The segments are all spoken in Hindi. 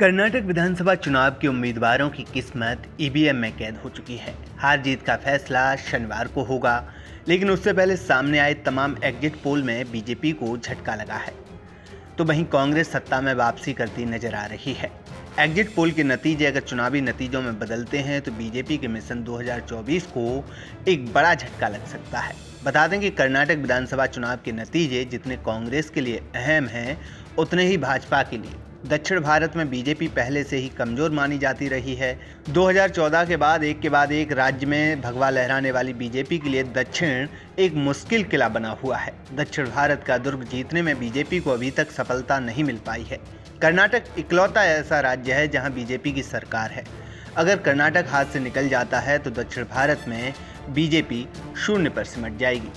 कर्नाटक विधानसभा चुनाव के उम्मीदवारों की किस्मत ईवीएम में कैद हो चुकी है। हार जीत का फैसला शनिवार को होगा, लेकिन उससे पहले सामने आए तमाम एग्जिट पोल में बीजेपी को झटका लगा है, तो वहीं कांग्रेस सत्ता में वापसी करती नजर आ रही है। एग्जिट पोल के नतीजे अगर चुनावी नतीजों में बदलते हैं तो बीजेपी के मिशन 2024 को एक बड़ा झटका लग सकता है। बता दें कि कर्नाटक विधानसभा चुनाव के नतीजे जितने कांग्रेस के लिए अहम हैं, उतने ही भाजपा के लिए। दक्षिण भारत में बीजेपी पहले से ही कमजोर मानी जाती रही है। 2014 के बाद एक राज्य में भगवा लहराने वाली बीजेपी के लिए दक्षिण एक मुश्किल किला बना हुआ है। दक्षिण भारत का दुर्ग जीतने में बीजेपी को अभी तक सफलता नहीं मिल पाई है। कर्नाटक इकलौता ऐसा राज्य है जहां बीजेपी की सरकार है। अगर कर्नाटक हाथ से निकल जाता है तो दक्षिण भारत में बीजेपी शून्य पर सिमट जाएगी।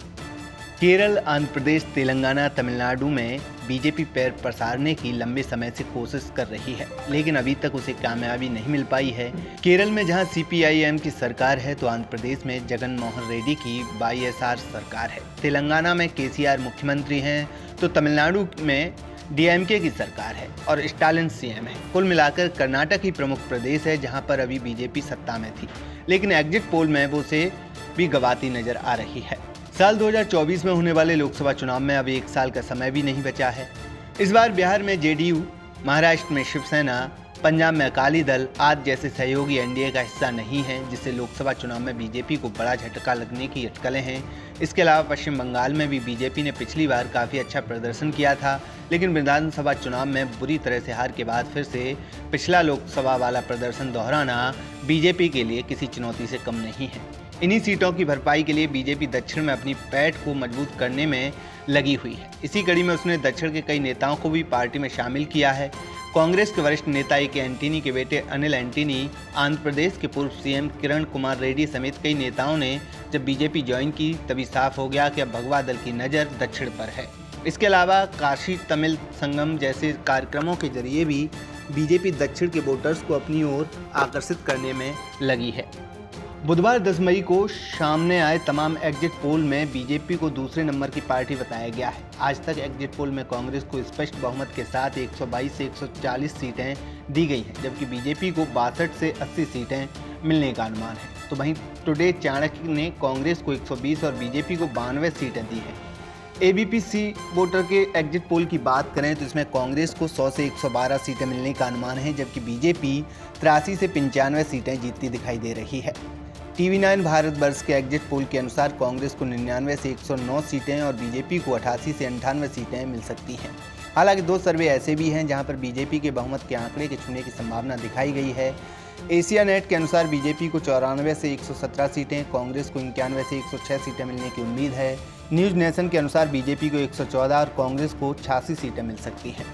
केरल, आंध्र प्रदेश, तेलंगाना, तमिलनाडु में बीजेपी पैर पसारने की लंबे समय से कोशिश कर रही है, लेकिन अभी तक उसे कामयाबी नहीं मिल पाई है। केरल में जहां सीपीआईएम की सरकार है तो आंध्र प्रदेश में जगन मोहन रेड्डी की वाईएसआर सरकार है। तेलंगाना में केसीआर मुख्यमंत्री हैं तो तमिलनाडु में डीएमके की सरकार है और स्टालिन सीएम है। कुल मिलाकर कर्नाटक ही प्रमुख प्रदेश है जहां पर अभी बीजेपी सत्ता में थी, लेकिन एग्जिट पोल में वो उसे भी गंवाती नजर आ रही है। साल 2024 में होने वाले लोकसभा चुनाव में अब एक साल का समय भी नहीं बचा है। इस बार बिहार में जेडीयू, महाराष्ट्र में शिवसेना, पंजाब में अकाली दल आदि जैसे सहयोगी एनडीए का हिस्सा नहीं है, जिससे लोकसभा चुनाव में बीजेपी को बड़ा झटका लगने की अटकलें हैं। इसके अलावा पश्चिम बंगाल में भी बीजेपी ने पिछली बार काफ़ी अच्छा प्रदर्शन किया था, लेकिन विधानसभा चुनाव में बुरी तरह से हार के बाद फिर से पिछला लोकसभा वाला प्रदर्शन दोहराना बीजेपी के लिए किसी चुनौती से कम नहीं है। इन्हीं सीटों की भरपाई के लिए बीजेपी दक्षिण में अपनी पैठ को मजबूत करने में लगी हुई है। इसी कड़ी में उसने दक्षिण के कई नेताओं को भी पार्टी में शामिल किया है। कांग्रेस के वरिष्ठ नेता ए के एंटनी के बेटे अनिल एंटनी, आंध्र प्रदेश के पूर्व सीएम किरण कुमार रेड्डी समेत कई नेताओं ने जब बीजेपी ज्वाइन की तभी साफ हो गया कि अब भगवा दल की नज़र दक्षिण पर है। इसके अलावा काशी तमिल संगम जैसे कार्यक्रमों के जरिए भी बीजेपी दक्षिण के वोटर्स को अपनी ओर आकर्षित करने में लगी है। बुधवार 10 मई को सामने आए तमाम एग्जिट पोल में बीजेपी को दूसरे नंबर की पार्टी बताया गया है। आज तक एग्जिट पोल में कांग्रेस को स्पष्ट बहुमत के साथ 122 से 140 सीटें दी गई हैं, जबकि बीजेपी को 62 से 80 सीटें मिलने का अनुमान है। तो वहीं टुडे चाणक्य ने कांग्रेस को 120 और बीजेपी को 92 सीटें दी हैं। एबीपी वोटर के एग्जिट पोल की बात करें तो इसमें कांग्रेस को 100 से 112 सीटें मिलने का अनुमान है, जबकि बीजेपी 83 से 95 सीटें जीतती दिखाई दे रही है। TV9 भारतवर्ष के एग्जिट पोल के अनुसार कांग्रेस को 99 से 109 सीटें और बीजेपी को 88 से 98 सीटें मिल सकती हैं। हालांकि दो सर्वे ऐसे भी हैं जहां पर बीजेपी के बहुमत के आंकड़े के छूने की संभावना दिखाई गई है। एशिया नेट के अनुसार बीजेपी को 94 से 117 सीटें, कांग्रेस को 91 से 106 सीटें मिलने की उम्मीद है। न्यूज नेशन के अनुसार बीजेपी को 114 और कांग्रेस को 86 सीटें मिल सकती हैं।